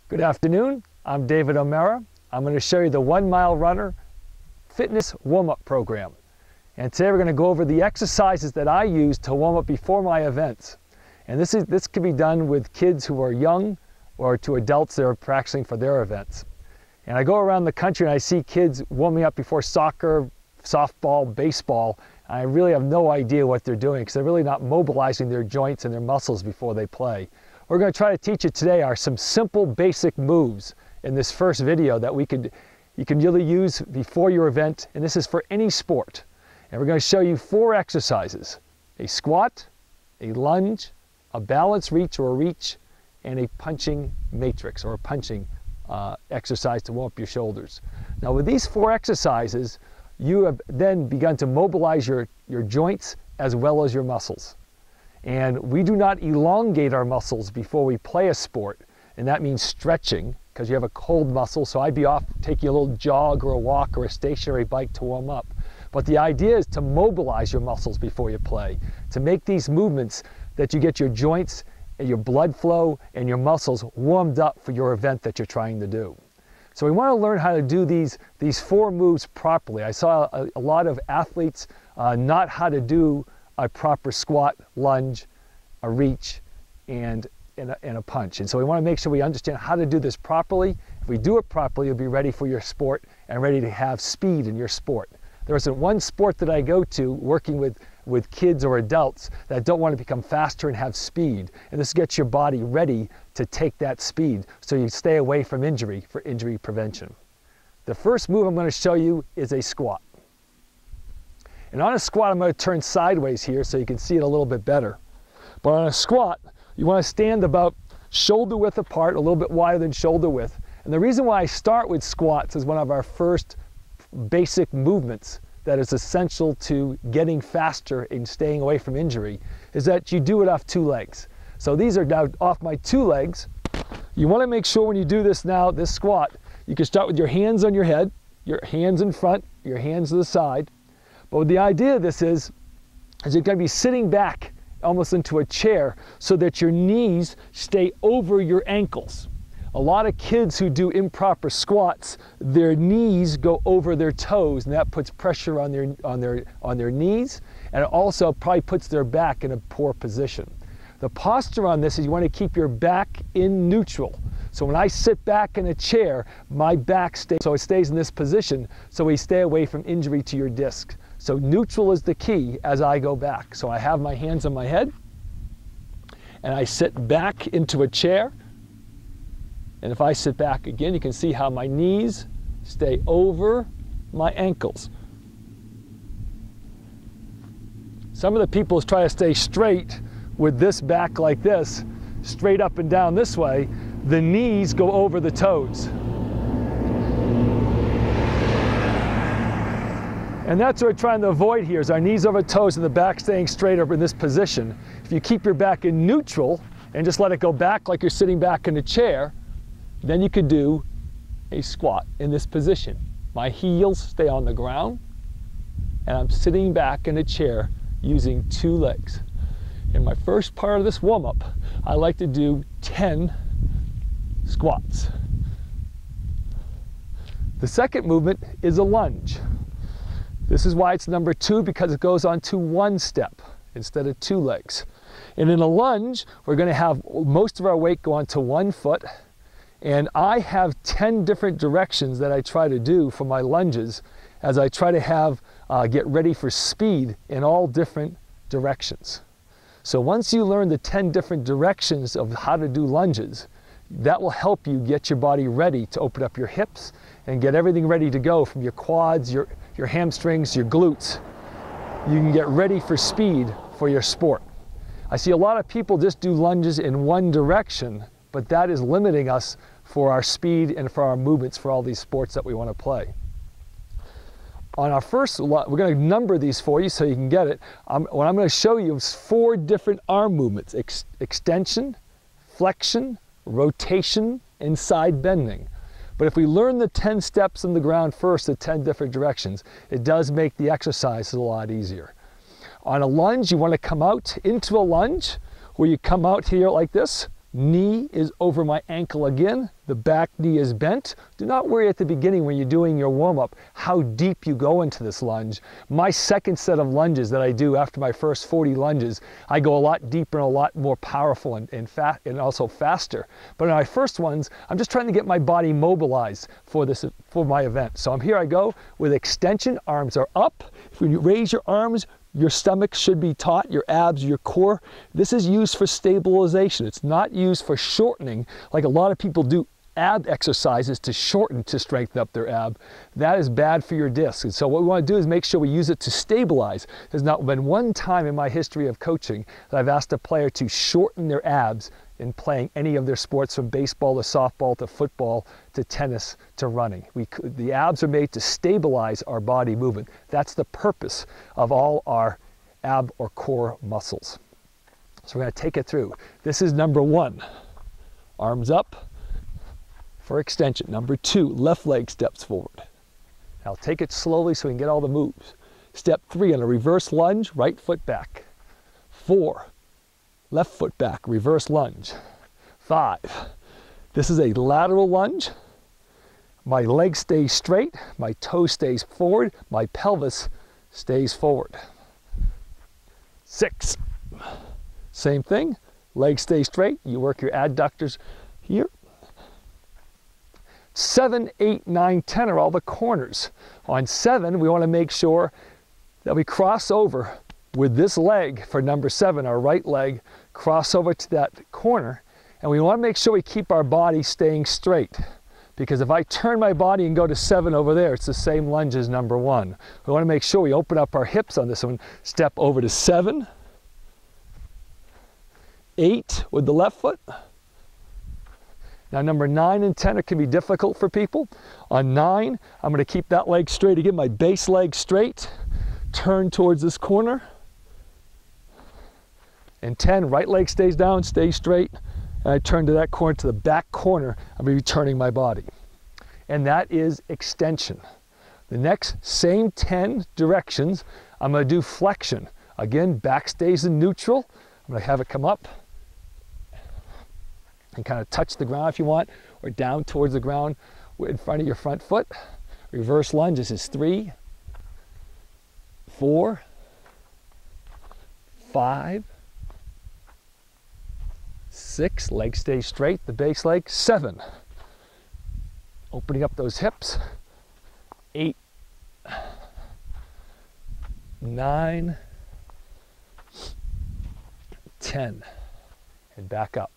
Good afternoon, I'm David O'Mara. I'm going to show you the 1 Mile Runner fitness warm-up program. And today we're going to go over the exercises that I use to warm up before my events. And this can be done with kids who are young or to adults that are practicing for their events. And I go around the country and I see kids warming up before soccer, softball, baseball. I really have no idea what they're doing because they're really not mobilizing their joints and their muscles before they play. We're going to try to teach you today are some simple basic moves in this first video that you can really use before your event, and this is for any sport. And we're going to show you 4 exercises: a squat, a lunge, a balance reach or a reach, and a punching matrix or a punching exercise to warm up your shoulders. Now with these 4 exercises, you have then begun to mobilize your joints as well as your muscles. And we do not elongate our muscles before we play a sport, and that means stretching because you have a cold muscle. So I'd be off taking a little jog or a walk or a stationary bike to warm up. But the idea is to mobilize your muscles before you play, to make these movements that you get your joints and your blood flow and your muscles warmed up for your event that you're trying to do. So we want to learn how to do these 4 moves properly. I saw a lot of athletes not how to do a proper squat, lunge, a reach, and a punch. And so we want to make sure we understand how to do this properly. If we do it properly, you'll be ready for your sport and ready to have speed in your sport. There isn't one sport that I go to working with kids or adults that don't want to become faster and have speed. And this gets your body ready to take that speed so you stay away from injury for injury prevention. The first move I'm going to show you is a squat. And on a squat, I'm going to turn sideways here so you can see it a little bit better. But on a squat, you want to stand about shoulder width apart, a little bit wider than shoulder width. And the reason why I start with squats as one of our first basic movements that is essential to getting faster and staying away from injury is that you do it off 2 legs. So these are now off my 2 legs. You want to make sure when you do this now, this squat, you can start with your hands on your head, your hands in front, your hands to the side. But the idea of this is you're going to be sitting back almost into a chair so that your knees stay over your ankles. A lot of kids who do improper squats, their knees go over their toes, and that puts pressure on their knees, and it also probably puts their back in a poor position. The posture on this is you want to keep your back in neutral. So when I sit back in a chair, my back stays in this position so we stay away from injury to your disc. So neutral is the key as I go back. So I have my hands on my head and I sit back into a chair. And if I sit back again, you can see how my knees stay over my ankles. Some of the people try to stay straight with this back like this, straight up and down this way. The knees go over the toes. And that's what we're trying to avoid here, is our knees over toes and the back staying straight over in this position. If you keep your back in neutral and just let it go back like you're sitting back in a chair, then you could do a squat in this position. My heels stay on the ground and I'm sitting back in a chair using 2 legs. In my first part of this warm-up, I like to do 10 squats. The second movement is a lunge. This is why it's number 2, because it goes on to 1 step instead of 2 legs. And in a lunge, we're going to have most of our weight go onto 1 foot. And I have 10 different directions that I try to do for my lunges as I try to get ready for speed in all different directions. So once you learn the 10 different directions of how to do lunges, that will help you get your body ready to open up your hips and get everything ready to go from your quads, your hamstrings, your glutes. You can get ready for speed for your sport. I see a lot of people just do lunges in one direction, but that is limiting us for our speed and for our movements for all these sports that we want to play. On our first, we're going to number these for you so you can get it. What I'm going to show you is 4 different arm movements: extension, flexion, rotation, and side bending. But if we learn the 10 steps on the ground first, the 10 different directions, it does make the exercise a lot easier. On a lunge, you want to come out into a lunge where you come out here like this. Knee is over my ankle again. The back knee is bent. Do not worry at the beginning when you're doing your warm-up how deep you go into this lunge. My second set of lunges that I do after my first 40 lunges, I go a lot deeper and a lot more powerful and also faster. But in my first ones, I'm just trying to get my body mobilized for my event. So here I go with extension, arms are up. When you raise your arms, your stomach should be taut, your abs, your core. This is used for stabilization. It's not used for shortening like a lot of people do ab exercises to shorten to strengthen up their ab. That is bad for your discs. And so what we want to do is make sure we use it to stabilize. There's not been one time in my history of coaching that I've asked a player to shorten their abs in playing any of their sports, from baseball to softball to football to tennis to running. The abs are made to stabilize our body movement. That's the purpose of all our ab or core muscles. So we're going to take it through. This is number 1, arms up for extension. Number 2, left leg steps forward. Now take it slowly so we can get all the moves. Step 3, on a reverse lunge, right foot back. 4, left foot back, reverse lunge. 5, this is a lateral lunge. My leg stays straight, my toe stays forward, my pelvis stays forward. 6, same thing, leg stays straight, you work your adductors here. 7, 8, 9, 10 are all the corners. On 7, we want to make sure that we cross over with this leg for number 7, our right leg, cross over to that corner, and we want to make sure we keep our body staying straight. Because if I turn my body and go to 7 over there, it's the same lunge as number 1. We want to make sure we open up our hips on this one. Step over to 7, 8 with the left foot. Now number 9 and 10 can be difficult for people. On 9, I'm going to keep that leg straight again, my base leg straight, turn towards this corner. And 10, right leg stays down, stays straight, and I turn to that corner, to the back corner. I'm going to be turning my body. And that is extension. The next same 10 directions, I'm going to do flexion. Again, back stays in neutral. I'm going to have it come up and kind of touch the ground if you want, or down towards the ground in front of your front foot. Reverse lunge, this is 3, 4, 5, 6, leg stays straight, the base leg. 7, opening up those hips. 8, 9, 10, and back up.